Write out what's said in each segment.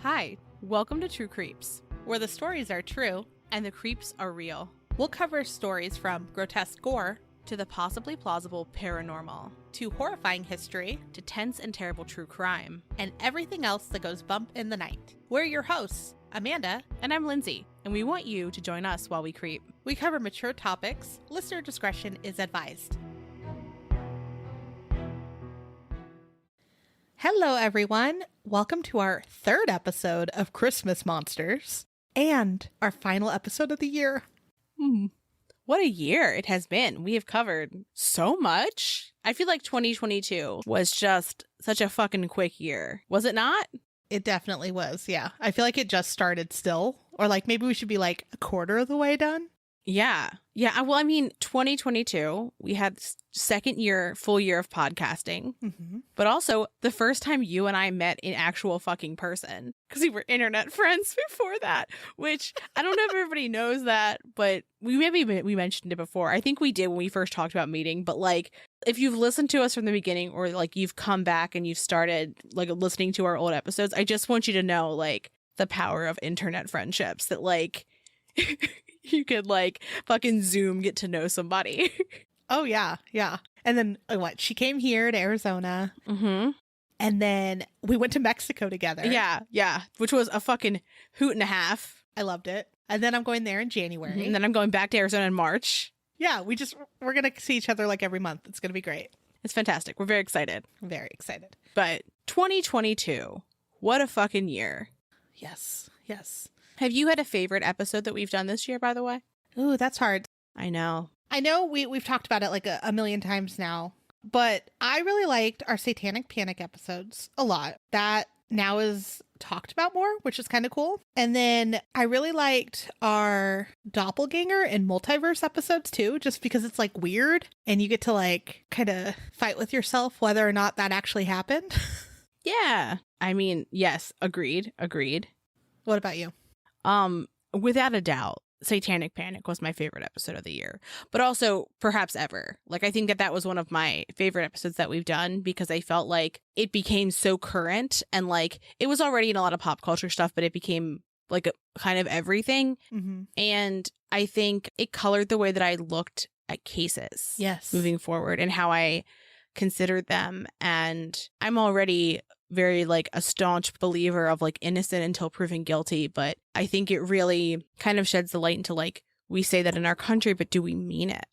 Hi, welcome to True Creeps, where the stories are true and the creeps are real. We'll cover stories from grotesque gore to the possibly plausible paranormal, to horrifying history, to tense and terrible true crime, and everything else that goes bump in the night. We're your hosts, Amanda, and I'm Lindsay, and we want you to join us while we creep. We cover mature topics. Listener discretion is advised. Hello, everyone. Welcome to our third episode of Christmas Monsters and our final episode of the year. What a year it has been. We have covered so much. I feel like 2022 was just such a fucking quick year. Was it not? It definitely was, yeah. I feel like it just started still. Or like maybe we should be like a quarter of the way done. Yeah. Well, I mean, 2022, we had full year of podcasting, but also the first time you and I met in actual fucking person, because we were internet friends before that, which I don't know if everybody knows that, but we mentioned it before. I think we did when we first talked about meeting, but like, if you've listened to us from the beginning or like you've come back and you've started like listening to our old episodes, I just want you to know like the power of internet friendships that like you could like fucking Zoom get to know somebody. Oh, yeah. And then she came here to Arizona. And then we went to Mexico together. Yeah. Which was a fucking hoot and a half. I loved it. And then I'm going there in January. And then I'm going back to Arizona in March. Yeah, we're going to see each other like every month. It's going to be great. It's fantastic. We're very excited. Very excited. But 2022, what a fucking year. Yes. Have you had a favorite episode that we've done this year, by the way? Ooh, that's hard. I know we've talked about it like a million times now, but I really liked our Satanic Panic episodes a lot. That now is talked about more, which is kind of cool. And then I really liked our Doppelganger and Multiverse episodes too, just because it's like weird and you get to like kind of fight with yourself whether or not that actually happened. Yeah. I mean, yes, agreed. What about you? Without a doubt, Satanic Panic was my favorite episode of the year, but also perhaps ever. Like, I think that was one of my favorite episodes that we've done because I felt like it became so current and like it was already in a lot of pop culture stuff, but it became like a kind of everything. And I think it colored the way that I looked at cases. Yes. Moving forward and how I considered them. And I'm already very like a staunch believer of like innocent until proven guilty, but I think it really kind of sheds the light into like we say that in our country, but do we mean it?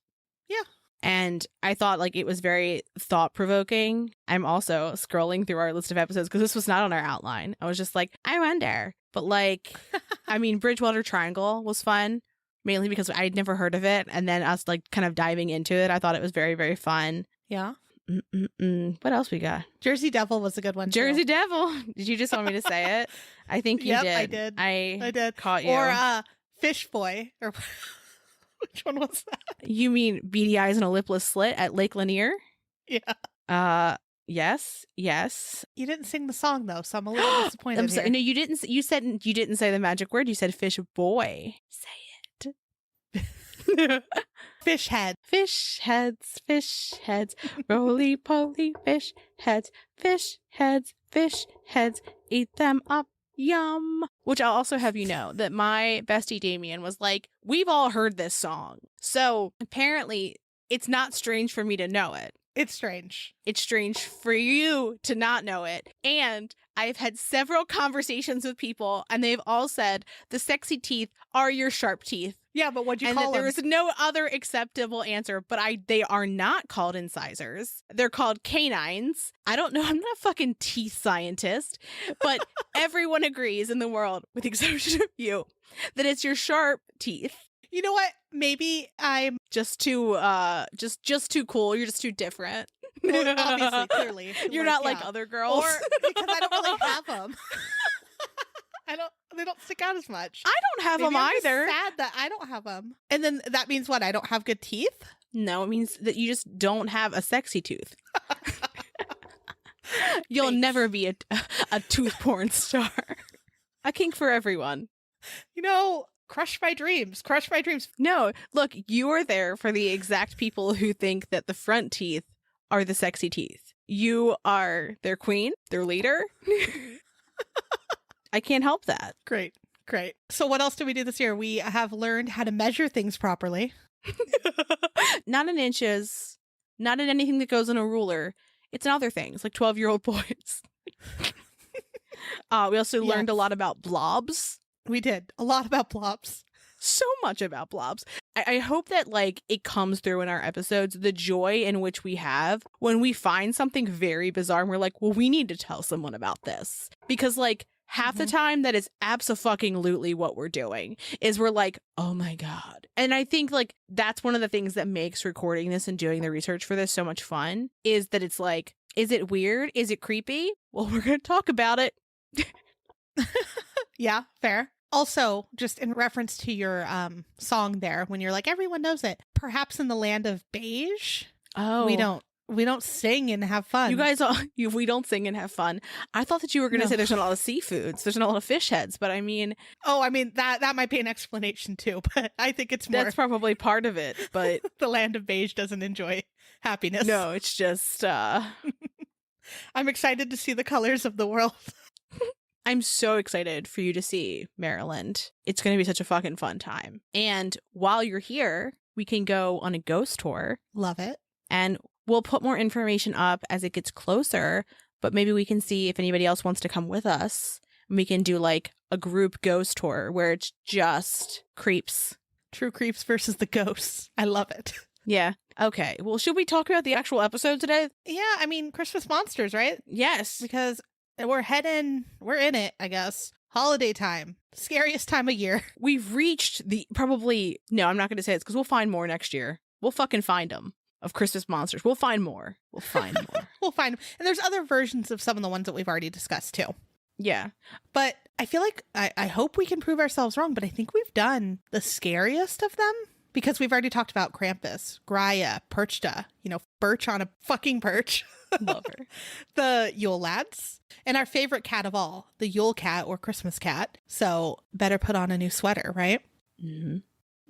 Yeah. And I thought like it was very thought-provoking. I'm also scrolling through our list of episodes because this was not on our outline. I was just like, I wonder. But like, I mean, Bridgewater Triangle was fun, mainly because I'd never heard of it. And then us like kind of diving into it, I thought it was very, very fun. Yeah. What else we got? Jersey Devil was a good one. Jersey Devil. Did you just want me to say it? I think you did. I did. Caught you. Or Fish Boy. Or which one was that? You mean Beady Eyes and a Lipless Slit at Lake Lanier? Yeah. Yes. You didn't sing the song though, so I'm a little disappointed. I'm sorry. No, you didn't. You said you didn't say the magic word. You said Fish Boy. Say it. Fish heads, roly poly fish heads, eat them up, yum. Which I'll also have you know that my bestie Damien was like, we've all heard this song. So apparently it's not strange for me to know it. It's strange. It's strange for you to not know it. And I've had several conversations with people and they've all said the sexy teeth are your sharp teeth. Yeah, but what'd you call them? And there is no other acceptable answer, but they are not called incisors. They're called canines. I don't know. I'm not a fucking teeth scientist, but everyone agrees in the world, with the exception of you, that it's your sharp teeth. You know what? Maybe I'm just too just too cool. You're just too different. Well, obviously, clearly. You're not like other girls. Or because I don't really have them. They don't stick out as much. I don't have them either. Sad that I don't have them. And then that means what? I don't have good teeth? No, it means that you just don't have a sexy tooth. You'll never be a tooth porn star. A kink for everyone. You know, crush my dreams. No, look, you are there for the exact people who think that the front teeth are the sexy teeth. You are their queen, their leader. I can't help that. Great. Great. So what else did we do this year? We have learned how to measure things properly. Not in inches, not in anything that goes in a ruler. It's in other things, like 12-year-old boys. We also learned a lot about blobs. We did. A lot about blobs. So much about blobs. I hope that, like, it comes through in our episodes, the joy in which we have when we find something very bizarre and we're like, well, we need to tell someone about this. Because, like, half the time that is abso-fucking-lutely what we're doing is we're like, oh my God. And I think, like, that's one of the things that makes recording this and doing the research for this so much fun, is that it's like, is it weird? Is it creepy? Well, we're going to talk about it. Yeah, fair. Also, just in reference to your song there, when you're like, everyone knows it. Perhaps in the land of beige, we don't sing and have fun. You guys, we don't sing and have fun. I thought that you were going to say there's not a lot of seafoods. There's not a lot of fish heads, but I mean... Oh, I mean, that might be an explanation too, but I think it's more... That's probably part of it, but... The land of beige doesn't enjoy happiness. No, it's just... I'm excited to see the colors of the world. I'm so excited for you to see Maryland. It's going to be such a fucking fun time. And while you're here, we can go on a ghost tour. Love it. And we'll put more information up as it gets closer, but maybe we can see if anybody else wants to come with us. And we can do like a group ghost tour where it's just creeps. True creeps versus the ghosts. I love it. Yeah. Okay. Well, should we talk about the actual episode today? Yeah. I mean, Christmas monsters, right? Yes. Because we're in it, I guess. Holiday time. Scariest time of year. We've reached the no, I'm not going to say this because we'll find more next year. We'll fucking find them of Christmas monsters. We'll find more. We'll find more. We'll find them. And there's other versions of some of the ones that we've already discussed too. Yeah. But I feel like I hope we can prove ourselves wrong, but I think we've done the scariest of them. Because we've already talked about Krampus, Graya, Perchta, Birch on a fucking perch. Love her. The Yule Lads. And our favorite cat of all, the Yule Cat or Christmas Cat. So better put on a new sweater, right? Mm-hmm.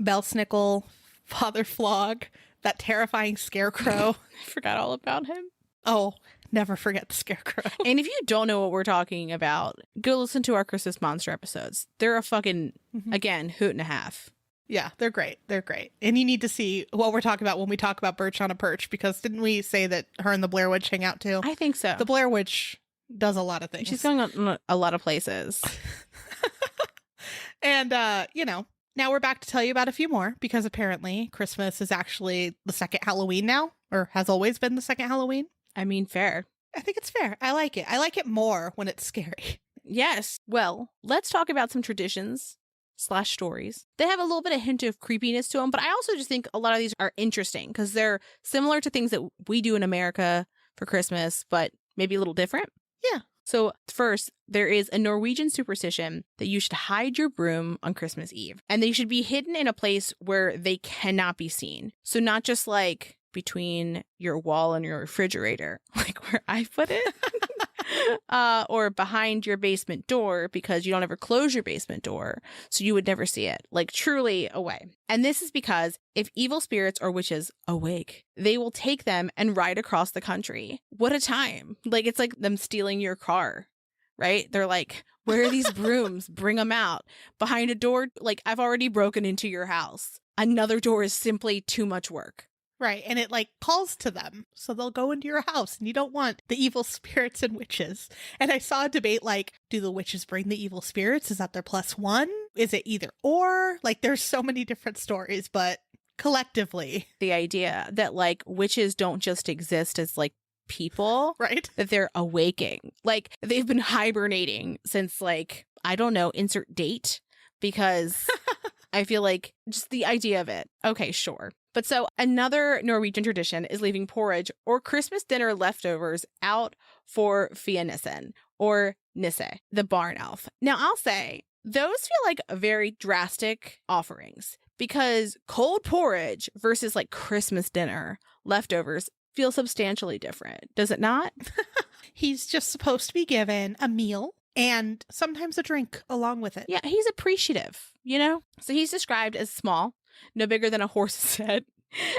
Belsnickel, Father Flog, that terrifying scarecrow. I forgot all about him. Oh, never forget the scarecrow. And if you don't know what we're talking about, go listen to our Christmas monster episodes. They're a fucking, again, hoot and a half. Yeah, they're great. They're great. And you need to see what we're talking about when we talk about Birch on a Perch, because didn't we say that her and the Blair Witch hang out too? I think so. The Blair Witch does a lot of things. She's going on a lot of places. And, now we're back to tell you about a few more, because apparently Christmas is actually the second Halloween now, or has always been the second Halloween. I mean, fair. I think it's fair. I like it. I like it more when it's scary. Yes. Well, let's talk about some traditions / stories. They have a little bit of hint of creepiness to them, but I also just think a lot of these are interesting because they're similar to things that we do in America for Christmas, but maybe a little different. Yeah. So first, there is a Norwegian superstition that you should hide your broom on Christmas Eve, and they should be hidden in a place where they cannot be seen. So not just like between your wall and your refrigerator, like where I put it. Or behind your basement door, because you don't ever close your basement door, so you would never see it. Like, truly away. And this is because if evil spirits or witches awake, they will take them and ride across the country. What a time. Like, it's like them stealing your car, right? They're like, where are these brooms? Bring them out. Behind a door, like, I've already broken into your house. Another door is simply too much work. Right. And it calls to them. So they'll go into your house, and you don't want the evil spirits and witches. And I saw a debate do the witches bring the evil spirits? Is that their +1? Is it either or? There's so many different stories, but collectively. The idea that witches don't just exist as people, right? That they're awaking. They've been hibernating since I don't know, insert date, because I feel like just the idea of it. Okay, sure. But so another Norwegian tradition is leaving porridge or Christmas dinner leftovers out for Fianissen, or Nisse, the barn elf. Now, I'll say those feel like very drastic offerings, because cold porridge versus Christmas dinner leftovers feel substantially different. Does it not? He's just supposed to be given a meal and sometimes a drink along with it. Yeah, he's appreciative, So he's described as small, no bigger than a horse's head,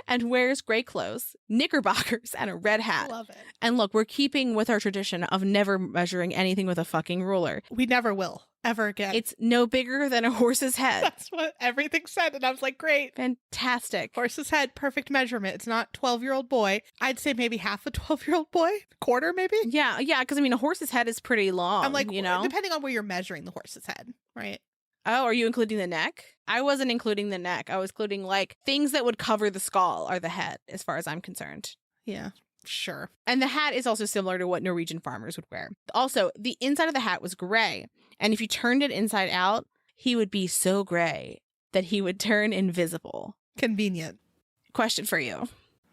and wears gray clothes, knickerbockers, and a red hat. Love it. And look, we're keeping with our tradition of never measuring anything with a fucking ruler. We never will. Ever again. It's no bigger than a horse's head. That's what everything said. And I was like, great. Fantastic. Horse's head, perfect measurement. It's not 12-year-old boy. I'd say maybe half a 12-year-old boy. Quarter, maybe? Yeah. Because, I mean, a horse's head is pretty long, I'm like, you know? depending on where you're measuring the horse's head, right? Oh, are you including the neck? I wasn't including the neck. I was including, like, things that would cover the skull are the head, as far as I'm concerned. Yeah, sure. And the hat is also similar to what Norwegian farmers would wear. Also, the inside of the hat was gray. And if you turned it inside out, he would be so gray that he would turn invisible. Convenient. Question for you.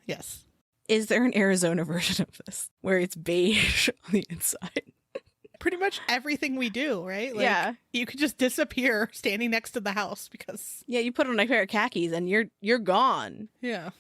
Yes. Is there an Arizona version of this where it's beige on the inside? Pretty much everything we do, right? Like, yeah. You could just disappear standing next to the house because... Yeah, you put on a pair of khakis and you're gone. Yeah,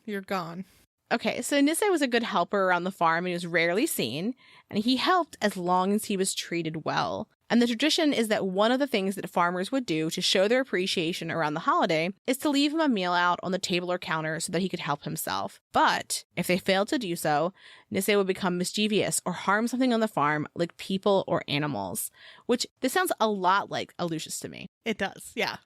you're gone. Okay, so Nisse was a good helper around the farm and he was rarely seen, and he helped as long as he was treated well. And the tradition is that one of the things that farmers would do to show their appreciation around the holiday is to leave him a meal out on the table or counter so that he could help himself. But if they failed to do so, Nisse would become mischievous or harm something on the farm, like people or animals. Which, this sounds a lot like Aloysius to me. It does, yeah.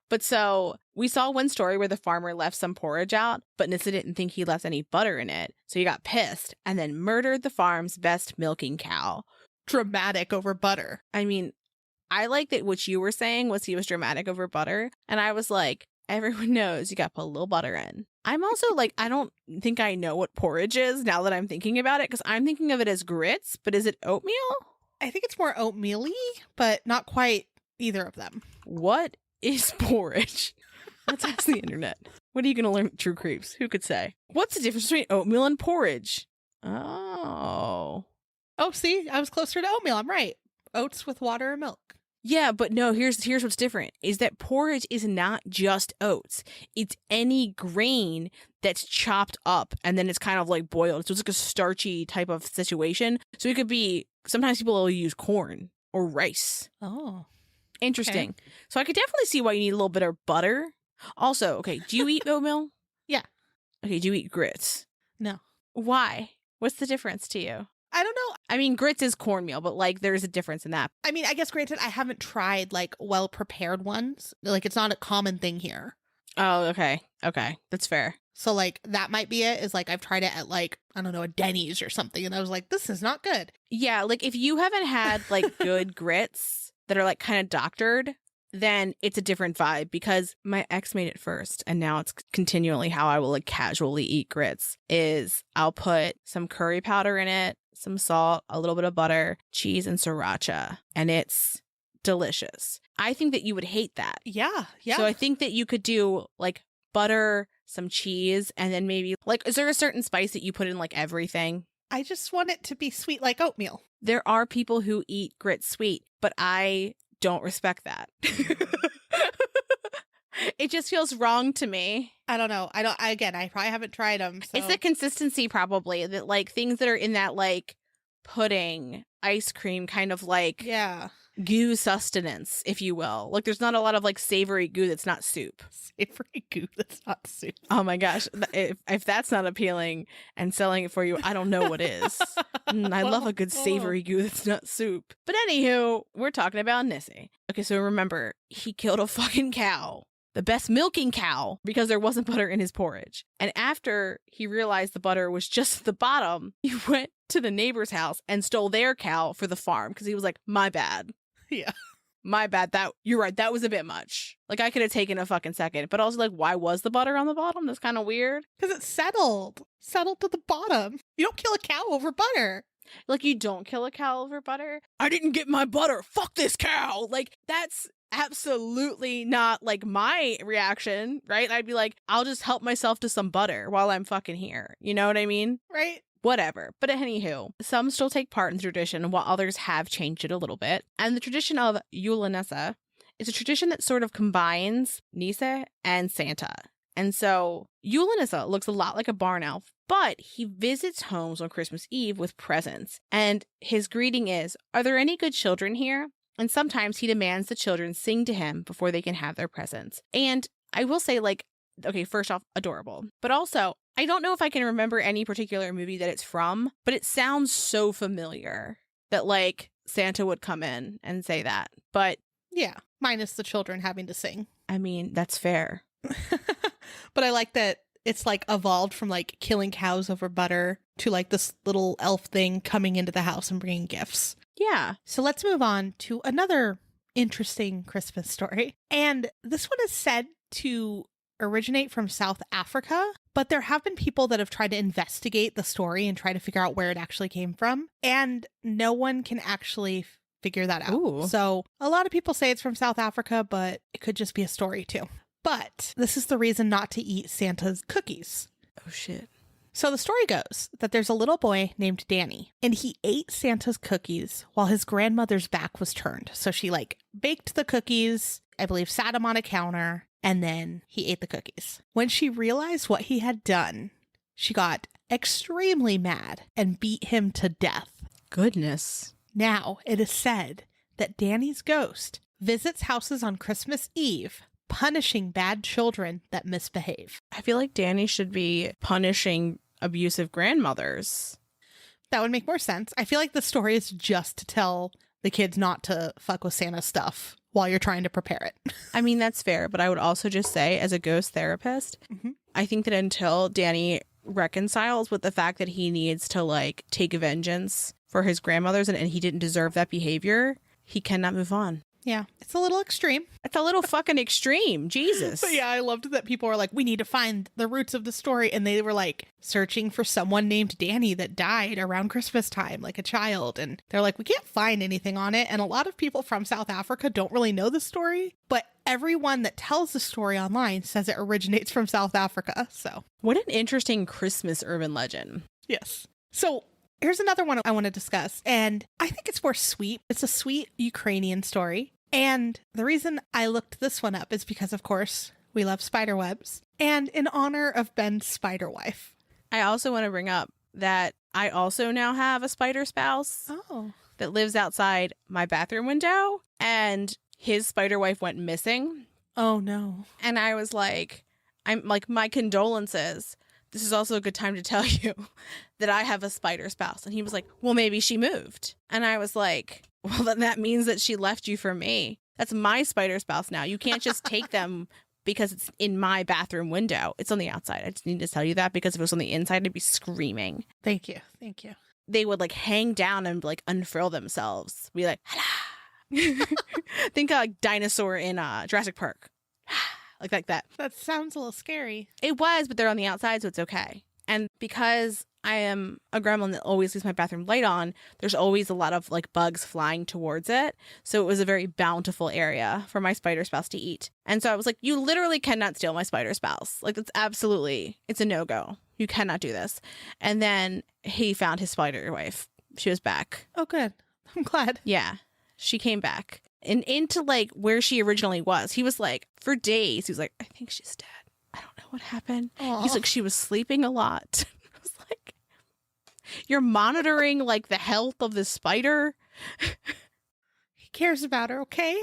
But so, we saw one story where the farmer left some porridge out, but Nisse didn't think he left any butter in it, so he got pissed and then murdered the farm's best milking cow. Dramatic over butter. I mean, I like that what you were saying was he was dramatic over butter, and I was like, everyone knows you gotta put a little butter in. I'm also like, I don't think I know what porridge is now that I'm thinking about it, because I'm thinking of it as grits, but is it oatmeal? I think it's more oatmeal-y, but not quite either of them. What is porridge? Let's ask the internet. What are you going to learn at True Creeps? Who could say? What's the difference between oatmeal and porridge? Oh, see, I was closer to oatmeal. I'm right. Oats with water and milk. Yeah, but no, here's what's different, is that porridge is not just oats. It's any grain that's chopped up and then it's kind of like boiled. So it's like a starchy type of situation. So it could be, sometimes people will use corn or rice. Oh. Interesting. Okay. So I could definitely see why you need a little bit of butter. Also, okay, do you eat oatmeal? Yeah. Okay, do you eat grits? No. Why? What's the difference to you? I don't know. I mean, grits is cornmeal, but like there's a difference in that. I mean, I guess granted, I haven't tried like well-prepared ones. Like it's not a common thing here. Oh, okay. Okay, that's fair. So like that might be it, is like I've tried it at like, I don't know, a Denny's or something. And I was like, this is not good. Yeah, like if you haven't had like good grits that are like kind of doctored, then it's a different vibe, because my ex made it first and now it's continually how I will like casually eat grits. Is I'll put some curry powder in it, some salt, a little bit of butter, cheese, and sriracha, and it's delicious. I think that you would hate that. Yeah. Yeah. So I think that you could do like butter, some cheese, and then maybe like, is there a certain spice that you put in like everything? I just want it to be sweet like oatmeal. There are people who eat grits sweet, but I don't respect that. It just feels wrong to me. I don't know. I probably haven't tried them. So. It's the consistency probably, that like things that are in that like pudding, ice cream kind of like goo sustenance, if you will. Like there's not a lot of like savory goo that's not soup. Savory goo that's not soup. Oh my gosh. If that's not appealing and selling it for you, I don't know what is. I love a good savory goo that's not soup. But anywho, we're talking about Nisse. Okay, so remember, he killed a fucking cow. The best milking cow, because there wasn't butter in his porridge. And after he realized the butter was just at the bottom, he went to the neighbor's house and stole their cow for the farm, because he was like, my bad. Yeah. My bad. You're right. That was a bit much. Like I could have taken a fucking second, but also like, why was the butter on the bottom? That's kind of weird. Because it's settled to the bottom. You don't kill a cow over butter. Like you don't kill a cow over butter. I didn't get my butter. Fuck this cow. Like that's absolutely not like my reaction, right? I'd be like, I'll just help myself to some butter while I'm fucking here. You know what I mean? Right. Whatever. But anywho, some still take part in the tradition while others have changed it a little bit. And the tradition of julenisse is a tradition that sort of combines Nisse and Santa. And so julenisse looks a lot like a barn elf, but he visits homes on Christmas Eve with presents. And his greeting is, are there any good children here? And sometimes he demands the children sing to him before they can have their presents. And I will say, like, Okay, first off, adorable. But also, I don't know if I can remember any particular movie that it's from, but it sounds so familiar that like Santa would come in and say that. But Yeah, minus the children having to sing. I mean, that's fair. But I like that it's like evolved from like killing cows over butter to like this little elf thing coming into the house and bringing gifts. Yeah. So let's move on to another interesting Christmas story. And this one is said to originate from South Africa, but there have been people that have tried to investigate the story and try to figure out where it actually came from. And no one can actually figure that out. Ooh. So a lot of people say it's from South Africa, but it could just be a story too. But this is the reason not to eat Santa's cookies. Oh, shit. So the story goes that there's a little boy named Danny, and he ate Santa's cookies while his grandmother's back was turned. So she like baked the cookies, I believe sat him on a counter, and then he ate the cookies. When she realized what he had done, she got extremely mad and beat him to death. Goodness. Now it is said that Danny's ghost visits houses on Christmas Eve, punishing bad children that misbehave. I feel like Danny should be punishing abusive grandmothers. That would make more sense. I feel like the story is just to tell the kids not to fuck with Santa's stuff while you're trying to prepare it. I mean, that's fair, but I would also just say, as a ghost therapist, I think that until Danny reconciles with the fact that he needs to, like, take vengeance for his grandmothers and he didn't deserve that behavior, he cannot move on. Yeah, it's a little extreme. It's a little fucking extreme. Jesus. But yeah, I loved that people were like, we need to find the roots of the story. And they were like searching for someone named Danny that died around Christmas time, like a child. And they're like, we can't find anything on it. And a lot of people from South Africa don't really know the story. But everyone that tells the story online says it originates from South Africa. So What an interesting Christmas urban legend. yes. So here's another one I want to discuss. And I think it's more sweet. It's a sweet Ukrainian story. And the reason I looked this one up is because, of course, we love spider webs. And in honor of Ben's spider wife. I also want to bring up that I also now have a spider spouse that lives outside my bathroom window. And his spider wife went missing. Oh, no. And I was like, I'm like, my condolences. This is also a good time to tell you that I have a spider spouse. And he was like, well, maybe she moved. And I was like, well, then that means that she left you for me. That's my spider spouse now. You can't just take them because it's in my bathroom window. It's on the outside. I just need to tell you that because if it was on the inside, I'd be screaming. Thank you. Thank you. They would like hang down and like unfurl themselves. Be like, think of like dinosaur in Jurassic Park. like that. That sounds a little scary. It was, but they're on the outside, so it's okay. And because I am a gremlin that always leaves my bathroom light on, there's always a lot of like bugs flying towards it. So it was a very bountiful area for my spider spouse to eat. And so I was like, you literally cannot steal my spider spouse. Like that's absolutely, it's a no-go. You cannot do this. And then he found his spider wife. She was back. Oh, good. I'm glad. Yeah, she came back. And into like where she originally was. He was like, for days, he was like, I think she's dead. I don't know what happened. Aww. He's like, she was sleeping a lot. I was like, you're monitoring like the health of the spider. He cares about her, okay?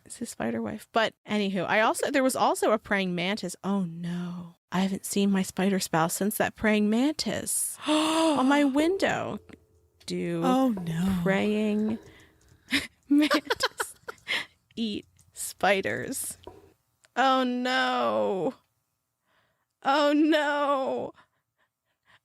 It's his spider wife. But anywho, there was also a praying mantis. Oh no. I haven't seen my spider spouse since that praying mantis on my window. Oh no. Praying mantis eat spiders. Oh no. Oh no.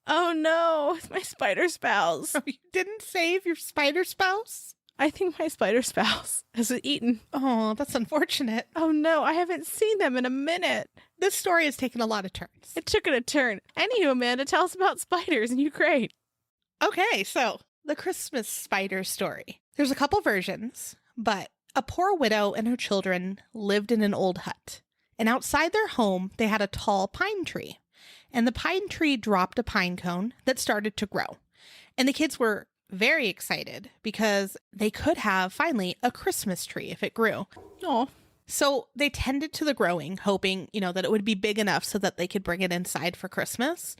Oh no. It's my spider spouse. Oh, you didn't save your spider spouse? I think my spider spouse has eaten. Oh, that's unfortunate. Oh no, I haven't seen them in a minute. This story has taken a lot of turns. It took it a turn. Anywho, Amanda, tell us about spiders in Ukraine. Okay, so the Christmas spider story. There's a couple versions, but a poor widow and her children lived in an old hut. And outside their home, they had a tall pine tree. And the pine tree dropped a pine cone that started to grow. And the kids were very excited because they could have finally a Christmas tree if it grew. Oh. So they tended to the growing, hoping, that it would be big enough so that they could bring it inside for Christmas.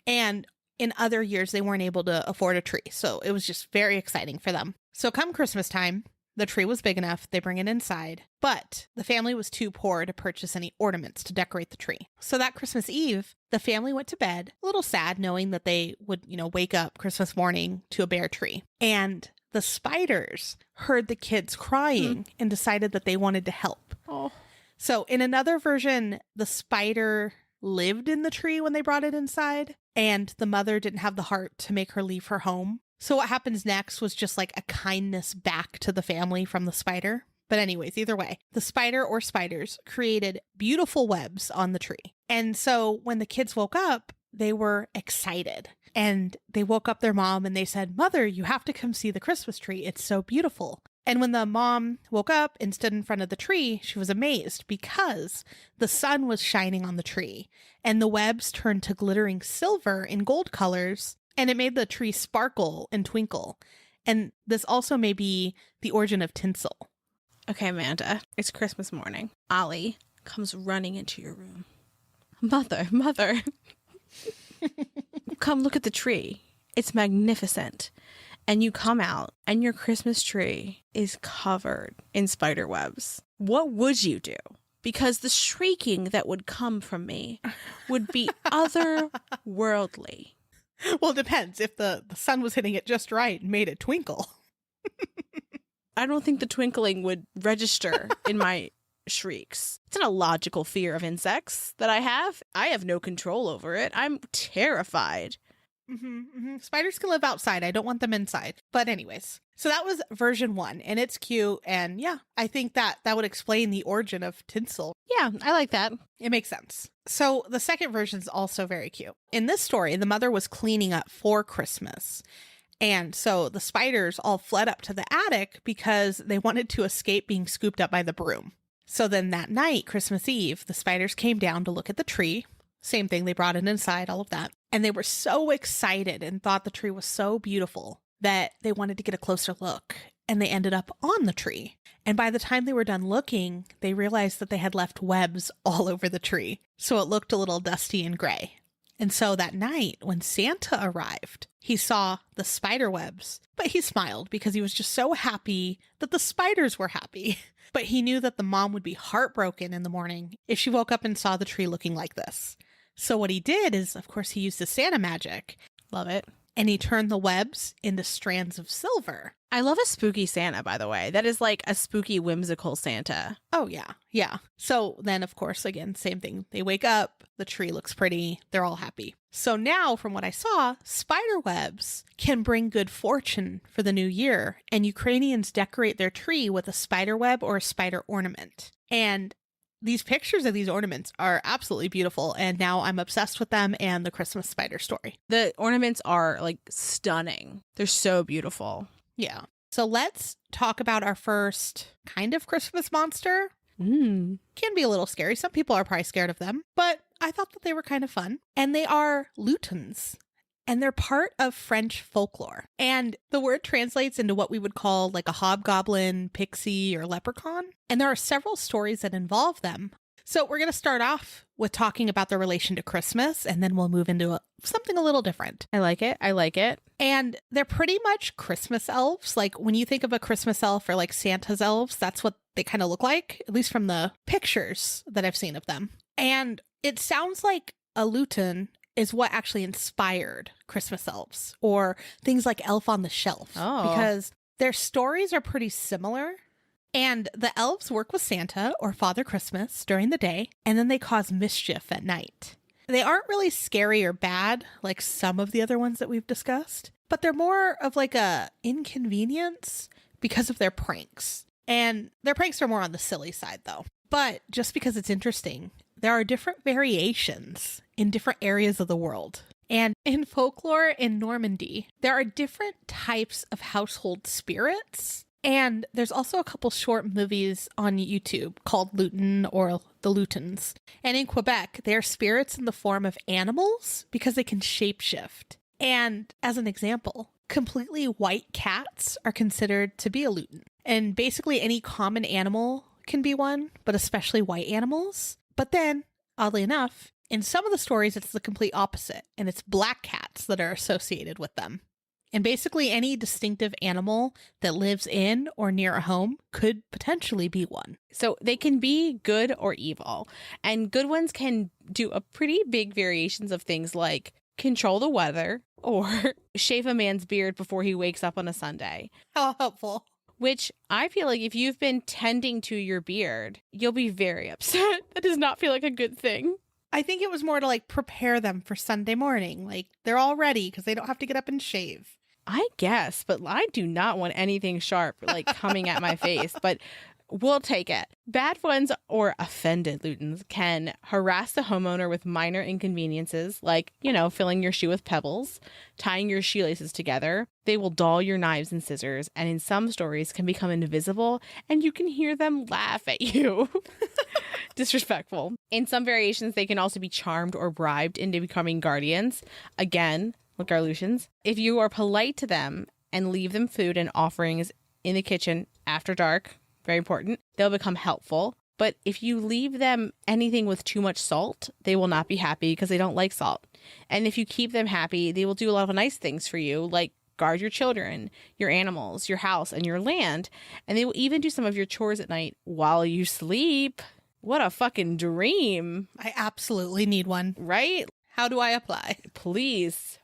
And in other years, they weren't able to afford a tree. So it was just very exciting for them. So come Christmas time, The tree was big enough, they bring it inside, but the family was too poor to purchase any ornaments to decorate the tree. So that Christmas Eve, the family went to bed, a little sad knowing that they would, wake up Christmas morning to a bare tree. And the spiders heard the kids crying and decided that they wanted to help. Oh. So in another version, the spider lived in the tree when they brought it inside, and the mother didn't have the heart to make her leave her home. So what happens next was just like a kindness back to the family from the spider. But anyways, either way, the spider or spiders created beautiful webs on the tree. And so when the kids woke up, they were excited. And they woke up their mom and they said, "Mother, you have to come see the Christmas tree. It's so beautiful." And when the mom woke up and stood in front of the tree, she was amazed because the sun was shining on the tree and the webs turned to glittering silver in gold colors, and it made the tree sparkle and twinkle. And this also may be the origin of tinsel. Okay, Amanda, it's Christmas morning. Ollie comes running into your room. Mother, come look at the tree. It's magnificent. And you come out and your Christmas tree is covered in spider webs. What would you do? Because the shrieking that would come from me would be otherworldly. Well, it depends. If the sun was hitting it just right and made it twinkle. I don't think the twinkling would register in my shrieks. It's an illogical fear of insects that I have. I have no control over it. I'm terrified. Spiders can live outside. I don't want them inside. But anyways, so that was version 1, and it's cute. And yeah, I think that would explain the origin of tinsel. Yeah, I like that. It makes sense. So the second version is also very cute. In this story, the mother was cleaning up for Christmas. And so the spiders all fled up to the attic because they wanted to escape being scooped up by the broom. So then that night, Christmas Eve, the spiders came down to look at the tree. Same thing, they brought it inside, all of that. And they were so excited and thought the tree was so beautiful that they wanted to get a closer look. And they ended up on the tree. And by the time they were done looking, they realized that they had left webs all over the tree. So it looked a little dusty and gray. And so that night, when Santa arrived, he saw the spider webs, but he smiled because he was just so happy that the spiders were happy. But he knew that the mom would be heartbroken in the morning if she woke up and saw the tree looking like this. So what he did is, of course, he used the Santa magic. Love it. And he turned the webs into strands of silver. I love a spooky Santa, by the way. That is like a spooky, whimsical Santa. Oh, yeah. Yeah. So then, of course, again, same thing. They wake up, the tree looks pretty, they're all happy. So now, from what I saw, spider webs can bring good fortune for the new year, and Ukrainians decorate their tree with a spider web or a spider ornament. And these pictures of these ornaments are absolutely beautiful, and now I'm obsessed with them and the Christmas spider story. The ornaments are like stunning. They're so beautiful. Yeah. So let's talk about our first kind of Christmas monster. Can be a little scary. Some people are probably scared of them, but I thought that they were kind of fun. And they are lutins. And they're part of French folklore. And the word translates into what we would call like a hobgoblin, pixie, or leprechaun. And there are several stories that involve them. So we're going to start off with talking about their relation to Christmas, and then we'll move into something a little different. I like it. I like it. And they're pretty much Christmas elves. Like when you think of a Christmas elf or like Santa's elves, that's what they kind of look like, at least from the pictures that I've seen of them. And it sounds like a lutin is what actually inspired Christmas elves or things like Elf on the Shelf. Oh. Because their stories are pretty similar. And the elves work with Santa or Father Christmas during the day, and then they cause mischief at night. They aren't really scary or bad like some of the other ones that we've discussed, but they're more of like a inconvenience because of their pranks. And their pranks are more on the silly side though. But just because it's interesting, there are different variations in different areas of the world. And in folklore in Normandy, there are different types of household spirits. And there's also a couple short movies on YouTube called Lutin or The Lutins. And in Quebec, they're spirits in the form of animals because they can shapeshift. And as an example, completely white cats are considered to be a lutin. And basically any common animal can be one, but especially white animals. But then, oddly enough, in some of the stories, it's the complete opposite. And it's black cats that are associated with them. And basically any distinctive animal that lives in or near a home could potentially be one. So they can be good or evil. And good ones can do a pretty big variations of things like control the weather or shave a man's beard before he wakes up on a Sunday. How helpful. Which I feel like if you've been tending to your beard, you'll be very upset. That does not feel like a good thing. I think it was more to like prepare them for Sunday morning. Like they're all ready because they don't have to get up and shave. I guess, but I do not want anything sharp like coming at my face, but we'll take it. Bad ones or offended Lutons can harass the homeowner with minor inconveniences like, filling your shoe with pebbles, tying your shoelaces together. They will dull your knives and scissors, and in some stories can become invisible and you can hear them laugh at you. Disrespectful. In some variations, they can also be charmed or bribed into becoming guardians. Again, like our Lucians. If you are polite to them and leave them food and offerings in the kitchen after dark, very important, they'll become helpful. But if you leave them anything with too much salt, they will not be happy because they don't like salt. And if you keep them happy, they will do a lot of nice things for you, like guard your children, your animals, your house, and your land. And they will even do some of your chores at night while you sleep. What a fucking dream. I absolutely need one. Right? How do I apply? Please.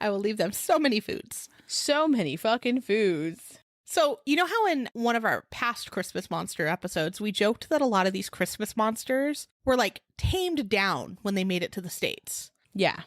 I will leave them so many foods. So many fucking foods. So, you know how in one of our past Christmas monster episodes, we joked that a lot of these Christmas monsters were like tamed down when they made it to the States? Yeah.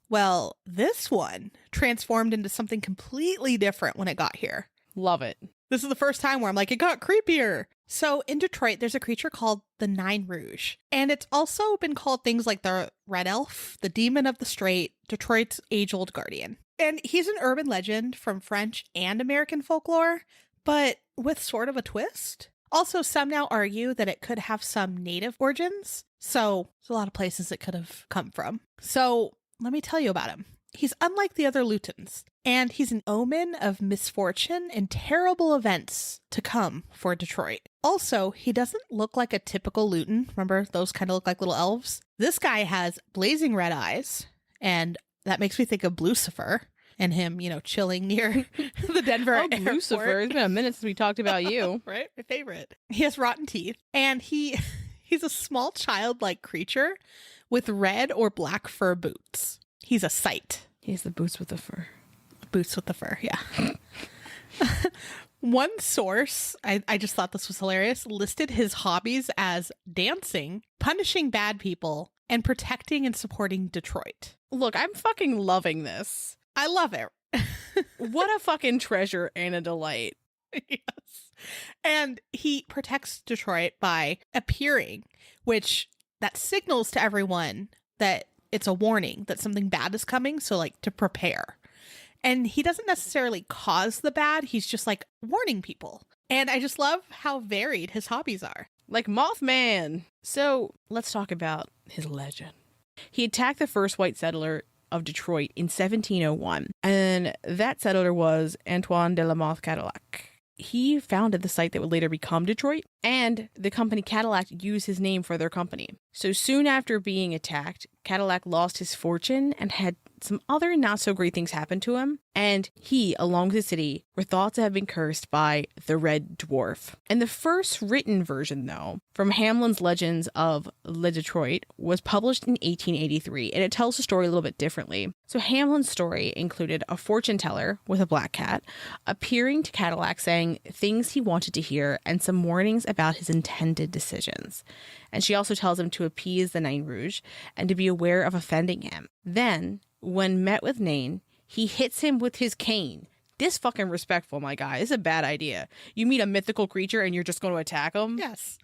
Well, this one transformed into something completely different when it got here. Love it. This is the first time where I'm like, it got creepier. So in Detroit, there's a creature called the Nine Rouge. And it's also been called things like the Red Elf, the Demon of the Strait, Detroit's age-old guardian. And he's an urban legend from French and American folklore, but with sort of a twist. Also, some now argue that it could have some native origins. So there's a lot of places it could have come from. So let me tell you about him. He's unlike the other Lutons, and he's an omen of misfortune and terrible events to come for Detroit. Also, he doesn't look like a typical Luton. Remember, those kind of look like little elves? This guy has blazing red eyes, and that makes me think of Lucifer and him, chilling near the Denver airport. Lucifer. It's been a minute since we talked about you. Right? My favorite. He has rotten teeth, and he's a small childlike creature with red or black fur boots. He's a sight. He's the boots with the fur. Boots with the fur, yeah. One source, I just thought this was hilarious, listed his hobbies as dancing, punishing bad people, and protecting and supporting Detroit. Look, I'm fucking loving this. I love it. What a fucking treasure and a delight. Yes. And he protects Detroit by appearing, which that signals to everyone that it's a warning that something bad is coming. So like to prepare. And he doesn't necessarily cause the bad. He's just like warning people. And I just love how varied his hobbies are. Like Mothman. So let's talk about his legend. He attacked the first white settler of Detroit in 1701. And that settler was Antoine de la Mothe Cadillac. He founded the site that would later become Detroit, and the company Cadillac used his name for their company. So soon after being attacked, Cadillac lost his fortune and had some other not so great things happen to him. And he, along with the city, were thought to have been cursed by the Red Dwarf. And the first written version, though, from Hamlin's Legends of Le Detroit, was published in 1883, and it tells the story a little bit differently. So Hamlin's story included a fortune teller with a black cat appearing to Cadillac saying things he wanted to hear and some warnings about his intended decisions. And she also tells him to appease the Nine Rouge and to be aware of offending him. Then, when met with Nain, he hits him with his cane. Disrespectful, my guy. It's a bad idea. You meet a mythical creature and you're just going to attack him? Yes.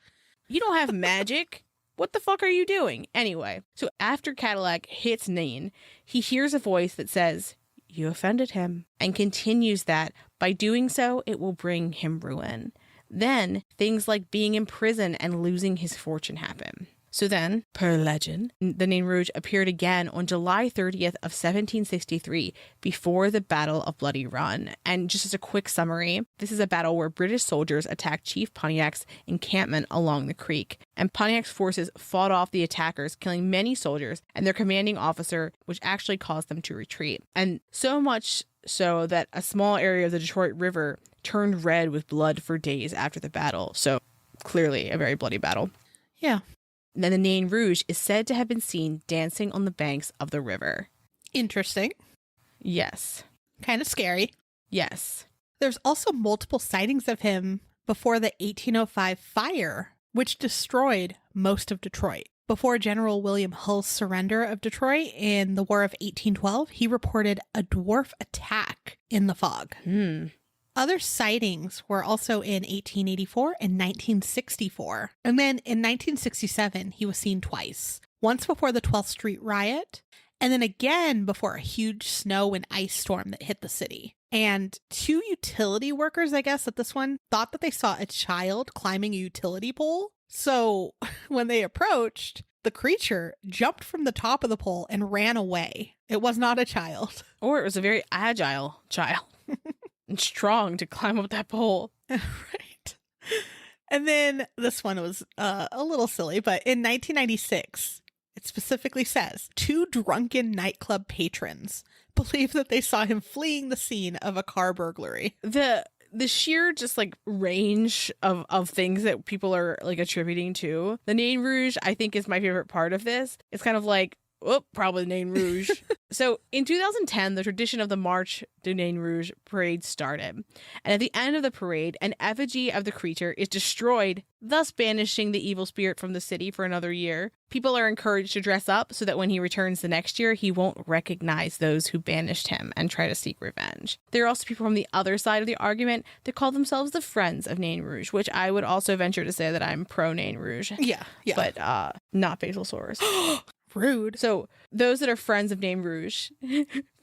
You don't have magic. What the fuck are you doing? Anyway, so after Cadillac hits Nain, he hears a voice that says, "You offended him," and continues that by doing so, it will bring him ruin. Then things like being in prison and losing his fortune happen. So then, per legend, the Nain Rouge appeared again on July 30th of 1763 before the Battle of Bloody Run. And just as a quick summary, this is a battle where British soldiers attacked Chief Pontiac's encampment along the creek. And Pontiac's forces fought off the attackers, killing many soldiers and their commanding officer, which actually caused them to retreat. And so much so that a small area of the Detroit River turned red with blood for days after the battle. So clearly a very bloody battle. Yeah. Then the Nain Rouge is said to have been seen dancing on the banks of the river. Interesting. Yes. Kind of scary. Yes. There's also multiple sightings of him before the 1805 fire, which destroyed most of Detroit. Before General William Hull's surrender of Detroit in the War of 1812, he reported a dwarf attack in the fog. Other sightings were also in 1884 and 1964. And then in 1967, he was seen twice. Once before the 12th Street riot, and then again before a huge snow and ice storm that hit the city. And 2 utility workers, I guess, at this one, thought that they saw a child climbing a utility pole. So when they approached, the creature jumped from the top of the pole and ran away. It was not a child. Or it was a very agile child. And strong to climb up that pole. Right. And then this one was a little silly, but in 1996, it specifically says 2 drunken nightclub patrons believe that they saw him fleeing the scene of a car burglary. The sheer just like range of things that people are like attributing to the Nain Rouge, I think, is my favorite part of this. It's kind of like, oh, probably the Nain Rouge. So in 2010, the tradition of the March du Nain Rouge parade started. And at the end of the parade, an effigy of the creature is destroyed, thus banishing the evil spirit from the city for another year. People are encouraged to dress up so that when he returns the next year, he won't recognize those who banished him and try to seek revenge. There are also people from the other side of the argument that call themselves the Friends of Nain Rouge, which I would also venture to say that I'm pro Nain Rouge. Yeah. But not Basil Soros. Rude. So those that are friends of Nain Rouge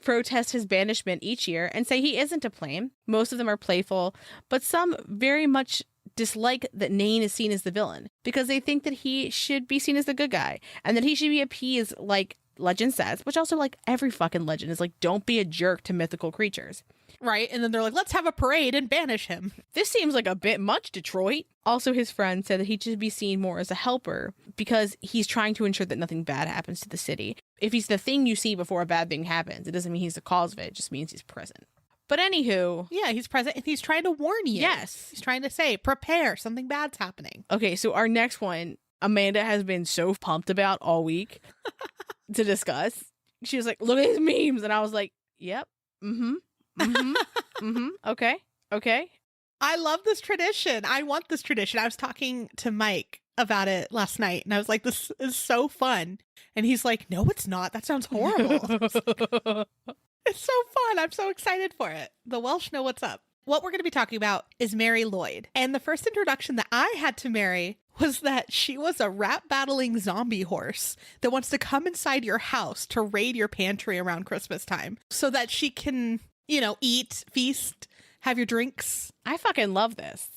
protest his banishment each year and say he isn't to blame. Most of them are playful, but some very much dislike that Nain is seen as the villain because they think that he should be seen as the good guy and that he should be appeased like legend says, which also like every fucking legend is like, don't be a jerk to mythical creatures. Right. And then they're like, let's have a parade and banish him. This seems like a bit much, Detroit. Also, his friend said that he should be seen more as a helper because he's trying to ensure that nothing bad happens to the city. If he's the thing you see before a bad thing happens, it doesn't mean he's the cause of it. It just means he's present. But anywho. Yeah, he's present and he's trying to warn you. Yes. He's trying to say, prepare, something bad's happening. Okay, so our next one, Amanda has been so pumped about all week to discuss. She was like, look at his memes. And I was like, yep. Okay. I love this tradition. I want this tradition. I was talking to Mike about it last night and I was like, this is so fun. And he's like, no, it's not. That sounds horrible. It's so fun. I'm so excited for it. The Welsh know what's up. What we're going to be talking about is Mary Lwyd. And the first introduction that I had to Mary was that she was a rap battling zombie horse that wants to come inside your house to raid your pantry around Christmas time so that she can, eat, feast, have your drinks. I fucking love this.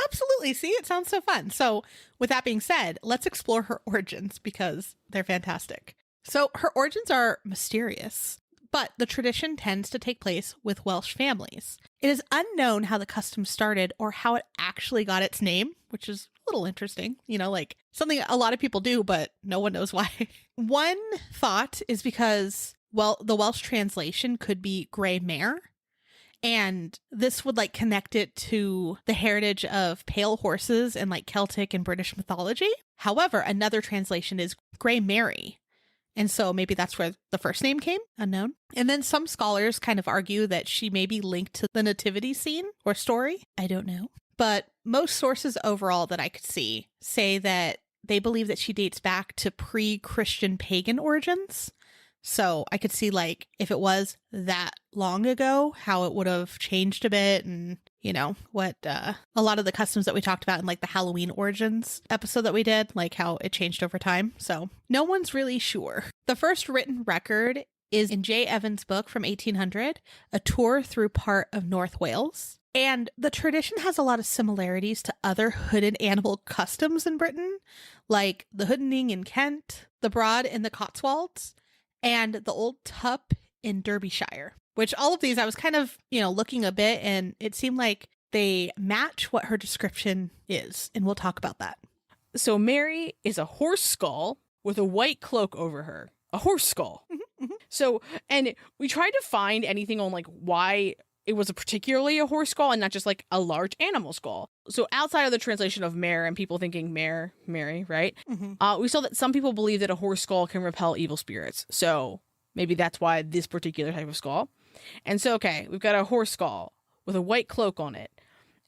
Absolutely. See, it sounds so fun. So with that being said, let's explore her origins because they're fantastic. So her origins are mysterious, but the tradition tends to take place with Welsh families. It is unknown how the custom started or how it actually got its name, which is a little interesting, like something a lot of people do, but no one knows why. One thought is because, the Welsh translation could be grey mare. And this would connect it to the heritage of pale horses in Celtic and British mythology. However, another translation is Grey Mary. And so maybe that's where the first name came, unknown. And then some scholars kind of argue that she may be linked to the nativity scene or story. I don't know. But most sources overall that I could see say that they believe that she dates back to pre-Christian pagan origins. So I could see if it was that long ago, how it would have changed a bit and, what a lot of the customs that we talked about in the Halloween origins episode that we did, how it changed over time. So no one's really sure. The first written record is in J. Evans' book from 1800, A Tour Through Part of North Wales. And the tradition has a lot of similarities to other hooded animal customs in Britain, like the Hoodening in Kent, the Broad in the Cotswolds, and the Old Tup in Derbyshire. Which all of these I was kind of, looking a bit, and it seemed like they match what her description is. And we'll talk about that. So Mary is a horse skull with a white cloak over her. A horse skull. So, and we tried to find anything on like why it was particularly a horse skull and not just like a large animal skull. So outside of the translation of mare and people thinking Mary, right? We saw that some people believe that a horse skull can repel evil spirits. So maybe that's why this particular type of skull. And so, okay, we've got a horse skull with a white cloak on it.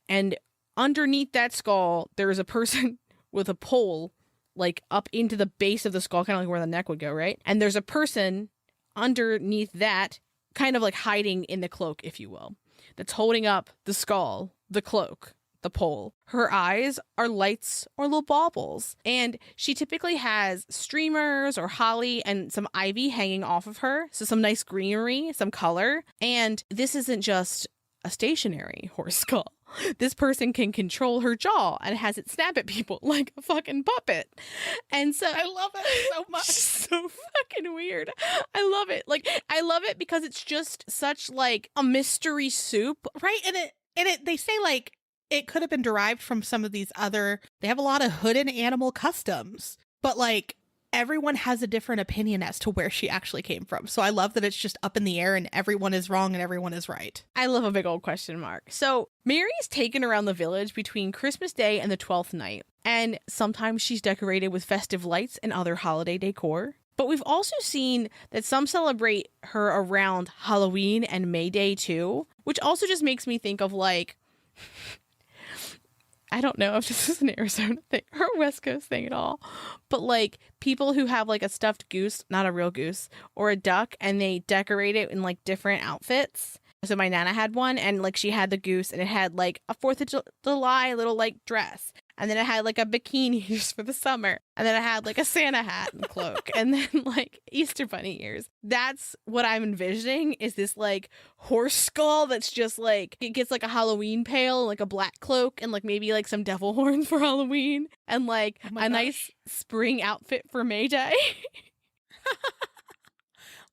And underneath that skull, there is a person with a pole like up into the base of the skull, kind of like where the neck would go, right? And there's a person underneath that, kind of like hiding in the cloak, if you will, that's holding up the skull, the cloak, the pole. Her eyes are lights or little baubles. And she typically has streamers or holly and some ivy hanging off of her. So some nice greenery, some color. And this isn't just a stationary horse skull. This person can control her jaw and has it snap at people like a fucking puppet. And so I love it so much. So fucking weird. I love it. Like, I love it because it's just such like a mystery soup. Right. And they say like it could have been derived from some of these other, they have a lot of hooded animal customs, but like everyone has a different opinion as to where she actually came from. So I love that it's just up in the air and everyone is wrong and everyone is right. I love a big old question mark. So Mary's taken around the village between Christmas Day and the 12th night. And sometimes she's decorated with festive lights and other holiday decor. But we've also seen that some celebrate her around Halloween and May Day too, which also just makes me think of like, I don't know if this is an Arizona thing or a West Coast thing at all, but like people who have like a stuffed goose, not a real goose, or a duck, and they decorate it in like different outfits. So my Nana had one, and like she had the goose and it had like a 4th of July little like dress. And then it had like a bikini just for the summer. And then I had like a Santa hat and cloak. And then like Easter bunny ears. That's what I'm envisioning is this like horse skull that's just like, it gets like a Halloween pail, like a black cloak, and like maybe like some devil horns for Halloween. And like nice spring outfit for May Day.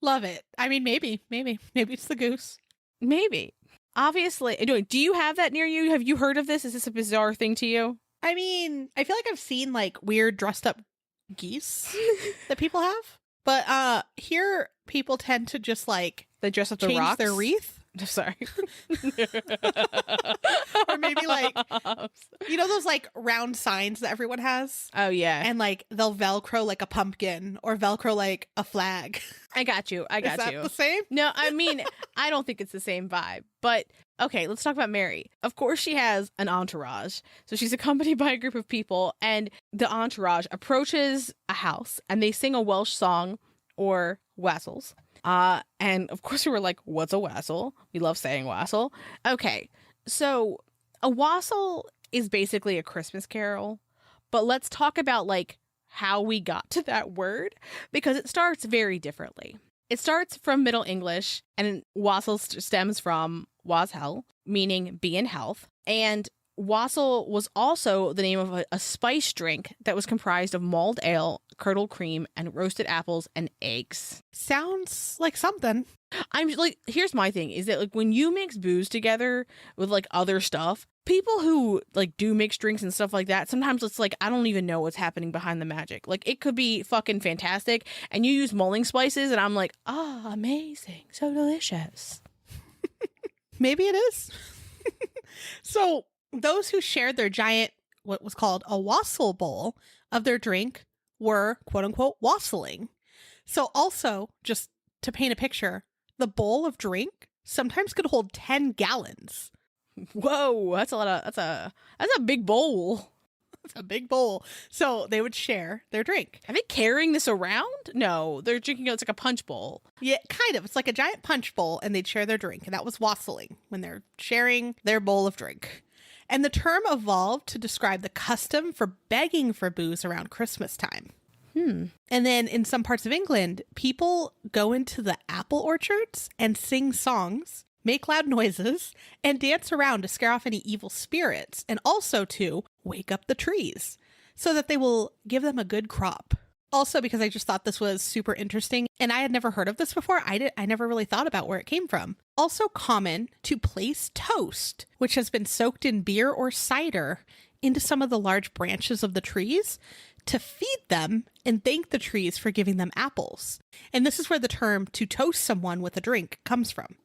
Love it. I mean, maybe it's the goose. Maybe. Obviously. Anyway, do you have that near you? Have you heard of this? Is this a bizarre thing to you? I mean, I feel like I've seen like weird dressed up geese that people have, but here people tend to just like they dress up the change rocks? their wreath. Sorry. Or maybe like, those like round signs that everyone has? Oh, yeah. And like they'll Velcro like a pumpkin or Velcro like a flag. I got you. Is that the same? No, I mean, I don't think it's the same vibe. But okay, let's talk about Mary. Of course, she has an entourage. So she's accompanied by a group of people, and the entourage approaches a house and they sing a Welsh song or wassels. And of course we were like, what's a wassail? We love saying wassail. Okay, so a wassail is basically a Christmas carol, but let's talk about like how we got to that word, because it starts very differently. It starts from Middle English, and wassail stems from washel, meaning be in health. And wassail was also the name of a spice drink that was comprised of mulled ale, curdled cream, and roasted apples and eggs. Sounds like something. I'm like, here's my thing is that like when you mix booze together with like other stuff, people who like do mix drinks and stuff like that, sometimes it's like I don't even know what's happening behind the magic. Like it could be fucking fantastic, and you use mulling spices, and I'm like, amazing, so delicious. Maybe it is. So those who shared their giant, what was called a wassail bowl of their drink were quote unquote wassailing. So also, just to paint a picture, the bowl of drink sometimes could hold 10 gallons. Whoa, that's a big bowl. It's a big bowl. So they would share their drink. Are they carrying this around? No, they're drinking it's like a punch bowl. Yeah, kind of. It's like a giant punch bowl, and they'd share their drink. And that was wassailing, when they're sharing their bowl of drink. And the term evolved to describe the custom for begging for booze around Christmas time. And then in some parts of England, people go into the apple orchards and sing songs, make loud noises, and dance around to scare off any evil spirits, and also to wake up the trees. so that they will give them a good crop. Also, because I just thought this was super interesting and I had never heard of this before, I never really thought about where it came from. Also common to place toast, which has been soaked in beer or cider, into some of the large branches of the trees to feed them and thank the trees for giving them apples. And this is where the term to toast someone with a drink comes from.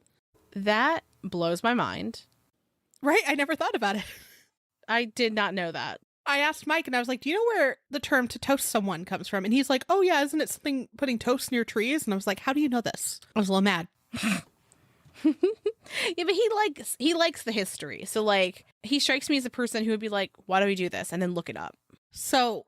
That blows my mind. Right? I never thought about it. I did not know that. I asked Mike and I was like, do you know where the term to toast someone comes from? And he's like, oh yeah, isn't it something putting toast near trees? And I was like, how do you know this? I was a little mad. Yeah, but he likes the history. So like he strikes me as a person who would be like, why do we do this? And then look it up. So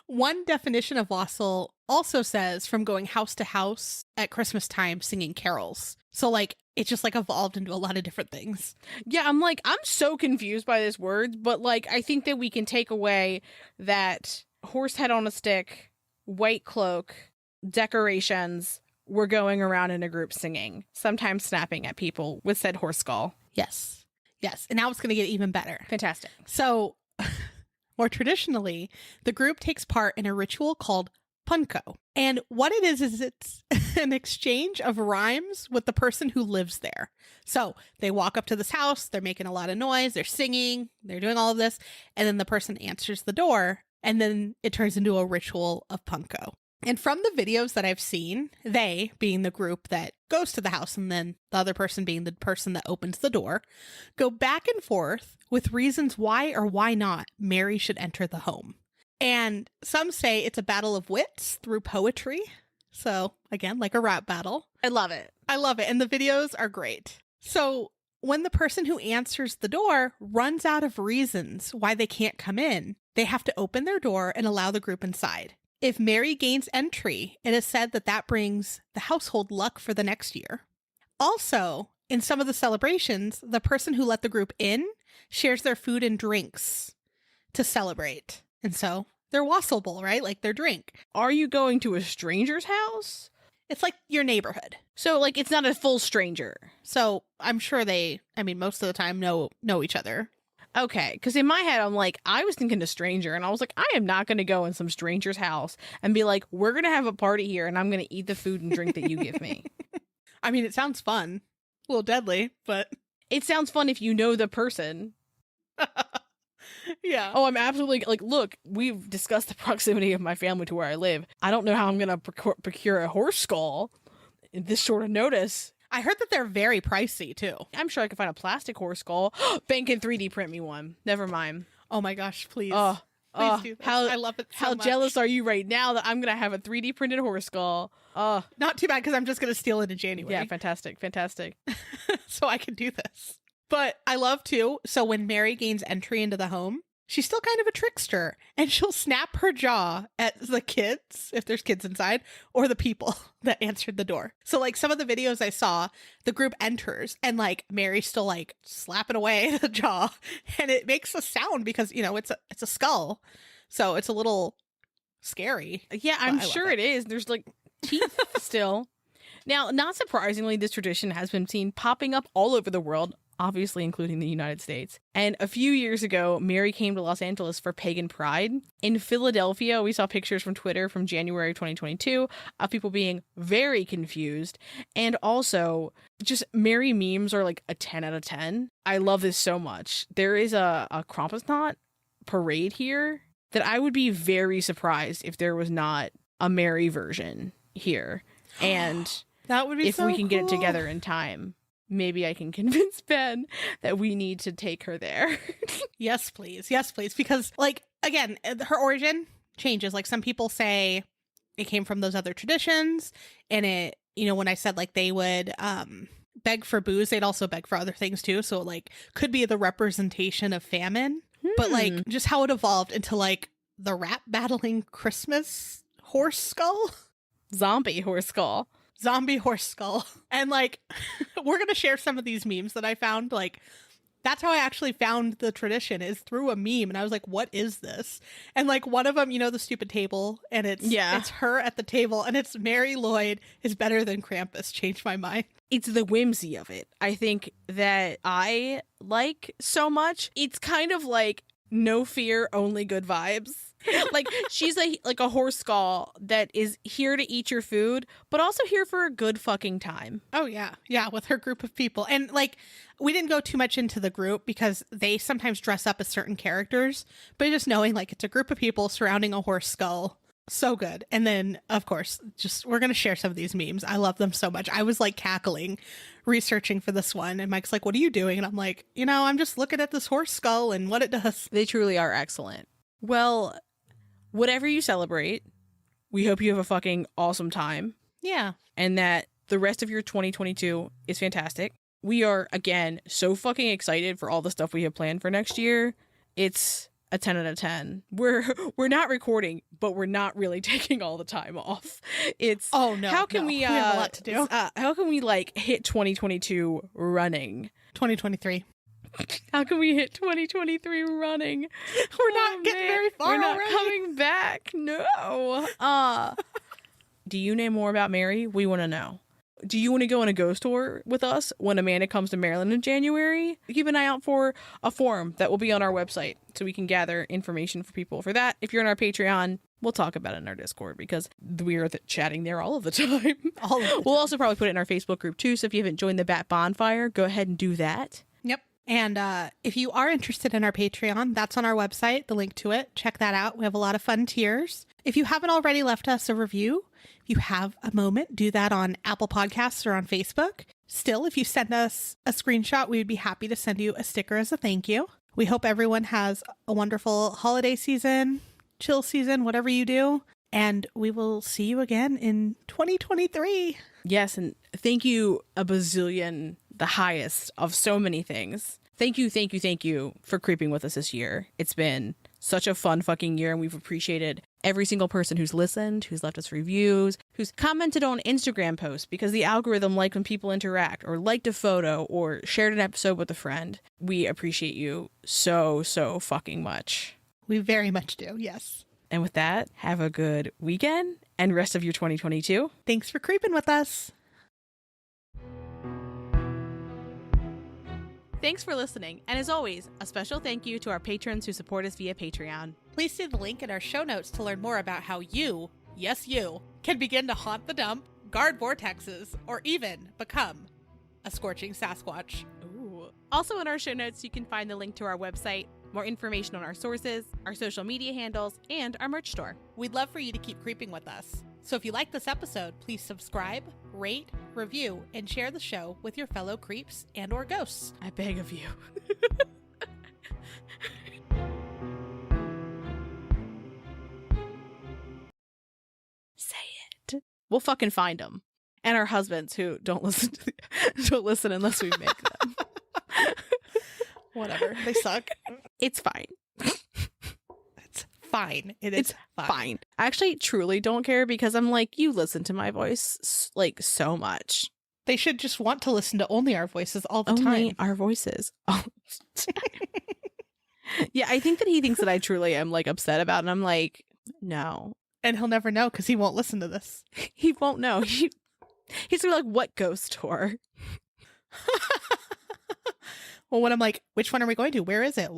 one definition of wassail also says from going house to house at Christmas time singing carols. So like it just like evolved into a lot of different things. Yeah, I'm so confused by this word, but like I think that we can take away that horse head on a stick, white cloak, decorations, we're going around in a group singing, sometimes snapping at people with said horse skull. Yes. Yes. And now it's going to get even better. Fantastic. So more traditionally, the group takes part in a ritual called punko. And what it is it's an exchange of rhymes with the person who lives there. So they walk up to this house, they're making a lot of noise, they're singing, they're doing all of this, and then the person answers the door, and then it turns into a ritual of punko. And from the videos that I've seen, they, being the group that goes to the house and then the other person being the person that opens the door, go back and forth with reasons why or why not Mary should enter the home. And some say it's a battle of wits through poetry. So again, like a rap battle. I love it. I love it. And the videos are great. So when the person who answers the door runs out of reasons why they can't come in, they have to open their door and allow the group inside. If Mary gains entry, it is said that that brings the household luck for the next year. Also, in some of the celebrations, the person who let the group in shares their food and drinks to celebrate. And so they're wassailable, right? Like their drink. Are you going to a stranger's house? It's like your neighborhood. So like it's not a full stranger. So I'm sure most of the time know each other. Okay, because in my head, I'm like, I was thinking a stranger, and I was like, I am not going to go in some stranger's house and be like, we're going to have a party here, and I'm going to eat the food and drink that you give me. I mean, it sounds fun. A little deadly, but... It sounds fun if you know the person. Yeah. Oh, I'm absolutely, like, look, we've discussed the proximity of my family to where I live. I don't know how I'm going to procure a horse skull in this short of notice. I heard that they're very pricey, too. I'm sure I could find a plastic horse skull. Ben can 3D print me one. Never mind. Oh my gosh, please. Please do. I love it so How much. jealous are you right now that I'm going to have a 3D printed horse skull? Not too bad, because I'm just going to steal it in January. Yeah, fantastic. So I can do this. But I love, too, so when Mary gains entry into the home, she's still kind of a trickster, and she'll snap her jaw at the kids, if there's kids inside, or the people that answered the door. So like some of the videos I saw, the group enters and like Mary's still like slapping away the jaw, and it makes a sound because, you know, it's a skull. So it's a little scary. Yeah, I'm sure it is. There's like teeth still. Now, not surprisingly, this tradition has been seen popping up all over the world, obviously including the United States. And a few years ago, Mary came to Los Angeles for Pagan Pride. In Philadelphia, we saw pictures from Twitter from January 2022 of people being very confused. And also, just Mary memes are like a 10 out of 10. I love this so much. There is a Krampusnacht parade here that I would be very surprised if there was not a Mary version here. And that would be if so we can get it cool. together in time. Maybe I can convince Ben that we need to take her there. Yes, please. Yes, please. Because, like, again, her origin changes. Like, some people say it came from those other traditions. And it, you know, when I said, like, they would beg for booze, they'd also beg for other things, too. So, like, could be the representation of famine. But, like, just how it evolved into, like, the rap battling Christmas horse skull. Zombie horse skull. Zombie horse skull. And like we're gonna share some of these memes that I found. Like that's how I actually found the tradition, is through a meme. And I was like, what is this? And like one of them, you know, the stupid table, and it's her at the table, and it's Mary Lwyd is better than Krampus. Changed my mind. It's the whimsy of it, I think, that I like so much. It's kind of like no fear, only good vibes. Like she's like a horse skull that is here to eat your food, but also here for a good fucking time. Oh, yeah. Yeah, with her group of people. And, like, we didn't go too much into the group because they sometimes dress up as certain characters, but just knowing, like, it's a group of people surrounding a horse skull. So good. And then, of course, just we're going to share some of these memes. I love them so much. I was, like, cackling, researching for this one. And Mike's like, what are you doing? And I'm like, I'm just looking at this horse skull and what it does. They truly are excellent. Well, whatever you celebrate, we hope you have a fucking awesome time. Yeah. And that the rest of your 2022 is fantastic. We are, again, so fucking excited for all the stuff we have planned for next year. It's a 10 out of 10. We're not recording, but we're not really taking all the time off. It's oh no. How can we have a lot to do. How can we like hit 2022 running? 2023. How can we hit 2023 running? We're not getting very far. We're not already. coming back. No. Do you know more about Mary? We want to know. Do you want to go on a ghost tour with us when Amanda comes to Maryland in January? Keep an eye out for a form that will be on our website so we can gather information for people for that. If you're on our Patreon, we'll talk about it in our Discord because we are chatting there all of the time. We'll also probably put it in our Facebook group too. So if you haven't joined the Bat Bonfire, go ahead and do that. Yep. And if you are interested in our Patreon, that's on our website, the link to it. Check that out. We have a lot of fun tiers. If you haven't already left us a review, if you have a moment, do that on Apple Podcasts or on Facebook. Still, if you send us a screenshot, we would be happy to send you a sticker as a thank you. We hope everyone has a wonderful holiday season, chill season, whatever you do. And we will see you again in 2023. Yes, and thank you a bazillion, the highest of so many things. Thank you for creeping with us this year. It's been such a fun fucking year, and we've appreciated every single person who's listened, who's left us reviews, who's commented on Instagram posts because the algorithm liked when people interact, or liked a photo, or shared an episode with a friend. We appreciate you so fucking much. We very much do, yes. And with that, have a good weekend and rest of your 2022. Thanks for creeping with us. Thanks for listening, and as always, a special thank you to our patrons who support us via Patreon. Please see the link in our show notes to learn more about how you, yes you, can begin to haunt the dump, guard vortexes, or even become a scorching Sasquatch. Ooh. Also in our show notes, you can find the link to our website, more information on our sources, our social media handles, and our merch store. We'd love for you to keep creeping with us. So if you like this episode, please subscribe, rate, review, and share the show with your fellow creeps and or ghosts. I beg of you. Say it. We'll fucking find them. And our husbands who don't listen unless we make them. Whatever. They suck. It's fine. It's fine. It's fine. I actually truly don't care because I'm like, you listen to my voice like so much. They should just want to listen to only our voices all the time. Only our voices. Oh. Yeah, I think that he thinks that I truly am like upset about it. And I'm like, no. And he'll never know because he won't listen to this. He won't know. He's gonna be like, what ghost tour? Well, when I'm like, which one are we going to? Where is it?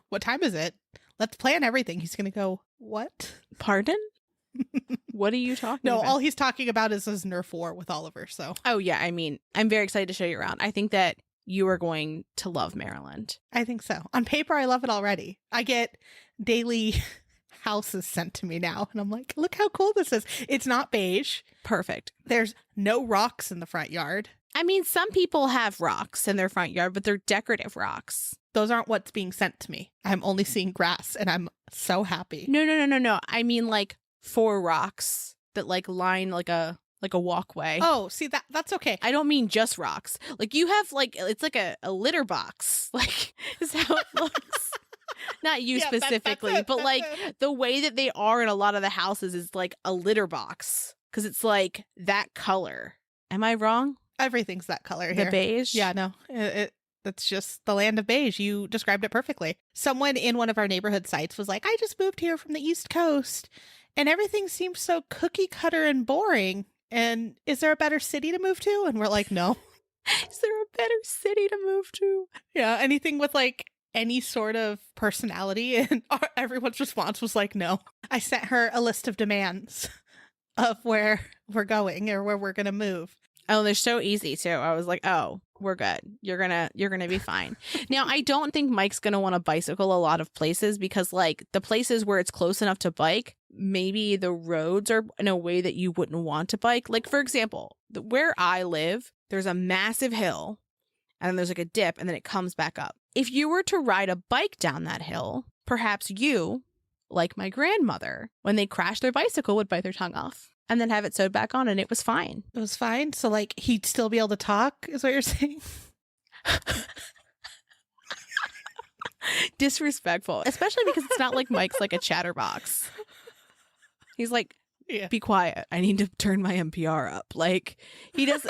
What time is it? Let's plan everything. He's going to go, what? Pardon? What are you talking about? No, all he's talking about is his Nerf war with Oliver, so. Oh, yeah. I mean, I'm very excited to show you around. I think that you are going to love Maryland. I think so. On paper, I love it already. I get daily houses sent to me now, and I'm like, look how cool this is. It's not beige. Perfect. There's no rocks in the front yard. I mean, some people have rocks in their front yard, but they're decorative rocks. Those aren't what's being sent to me. I'm only seeing grass, and I'm so happy. No. I mean, like 4 rocks that like line like a walkway. Oh, see, that's okay. I don't mean just rocks. Like you have like, it's like a litter box. Like is how it looks. Not you specifically, but like the way that they are in a lot of the houses is like a litter box because it's like that color. Am I wrong? Everything's that color here. The beige? Yeah, no. That's just the land of beige. You described it perfectly. Someone in one of our neighborhood sites was like, I just moved here from the East Coast and everything seems so cookie cutter and boring. And is there a better city to move to? And we're like, no. Is there a better city to move to? Yeah, anything with like any sort of personality, and everyone's response was like, no. I sent her a list of demands of where we're going or where we're going to move. Oh, they're so easy too. I was like, oh, we're good. You're gonna be fine. Now, I don't think Mike's gonna want to bicycle a lot of places because, like, the places where it's close enough to bike, maybe the roads are in a way that you wouldn't want to bike. Like, for example, where I live, there's a massive hill, and then there's like a dip, and then it comes back up. If you were to ride a bike down that hill, perhaps you, like my grandmother, when they crashed their bicycle, would bite their tongue off. And then have it sewed back on, and it was fine. It was fine? So, like, he'd still be able to talk, is what you're saying? Disrespectful. Especially because it's not like Mike's like a chatterbox. He's like, Yeah. be quiet. I need to turn my NPR up. Like, he does.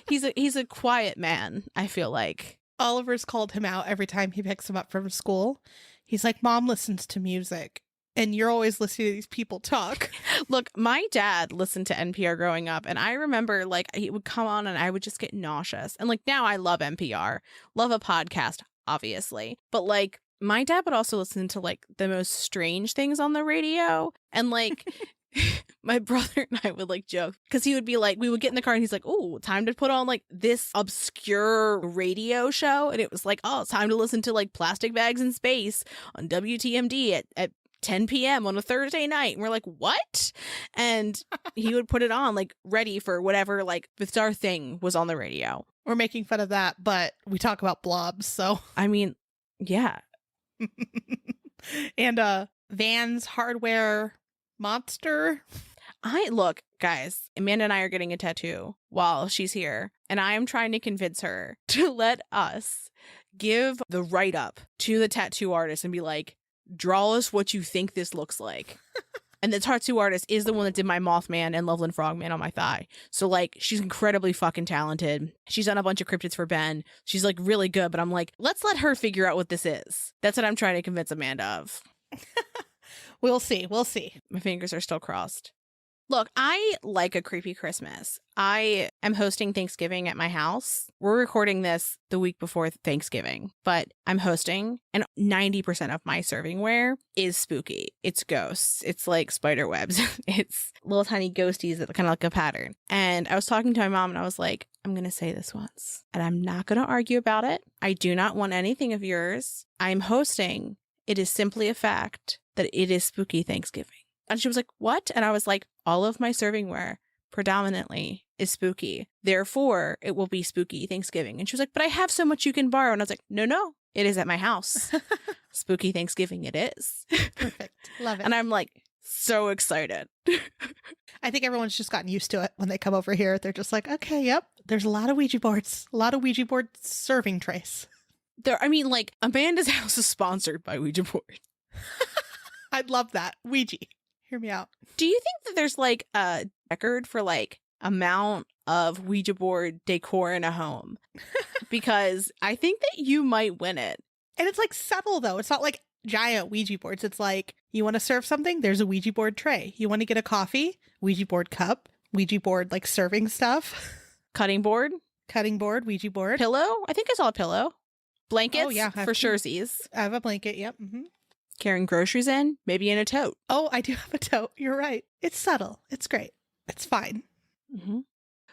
He's a quiet man, I feel like. Oliver's called him out every time he picks him up from school. He's like, Mom listens to music, and you're always listening to these people talk. Look, my dad listened to NPR growing up, and I remember, like, he would come on and I would just get nauseous. And, like, now I love NPR, love a podcast, obviously. But, like, my dad would also listen to, like, the most strange things on the radio. And, like, my brother and I would, like, joke because he would be like, we would get in the car and he's like, oh, time to put on, like, this obscure radio show. And it was like, oh, it's time to listen to, like, Plastic Bags in Space on WTMD at 10 p.m. on a Thursday night. And we're like, what? And he would put it on, like, ready for whatever, like, the our thing was on the radio. We're making fun of that, but we talk about blobs, so. I mean, yeah. And Van's hardware monster. Look, guys, Amanda and I are getting a tattoo while she's here. And I am trying to convince her to let us give the write-up to the tattoo artist and be like, draw us what you think this looks like. And the tattoo artist is the one that did my Mothman and Loveland Frogman on my thigh. So, like, she's incredibly fucking talented. She's done a bunch of cryptids for Ben. She's, like, really good. But I'm like, let's let her figure out what this is. That's what I'm trying to convince Amanda of. We'll see. We'll see. My fingers are still crossed. Look, I like a creepy Christmas. I am hosting Thanksgiving at my house. We're recording this the week before Thanksgiving, but I'm hosting, and 90% of my servingware is spooky. It's ghosts. It's like spider webs. It's little tiny ghosties that kind of like a pattern. And I was talking to my mom, and I was like, I'm going to say this once, and I'm not going to argue about it. I do not want anything of yours. I'm hosting. It is simply a fact that it is spooky Thanksgiving. And she was like, what? And I was like, all of my servingware predominantly is spooky. Therefore, it will be spooky Thanksgiving. And she was like, but I have so much you can borrow. And I was like, no, it is at my house. Spooky Thanksgiving it is. Perfect. Love it. And I'm like, so excited. I think everyone's just gotten used to it when they come over here. They're just like, okay, yep, there's a lot of Ouija boards, a lot of Ouija board serving trays. I mean, like, Amanda's house is sponsored by Ouija board. I'd love that. Ouija. Hear me out. Do you think that there's like a record for like amount of Ouija board decor in a home? Because I think that you might win it. And it's like subtle though. It's not like giant Ouija boards. It's like, you want to serve something? There's a Ouija board tray. You want to get a coffee? Ouija board cup. Ouija board like serving stuff. Cutting board. Ouija board. Pillow? I think I saw a pillow. Blankets? Oh, yeah, for surezies. I have a blanket. Yep. Carrying groceries in, maybe in a tote. Oh, I do have a tote. You're right. It's subtle. It's great. It's fine. Mm-hmm.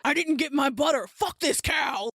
I didn't get my butter. Fuck this cow.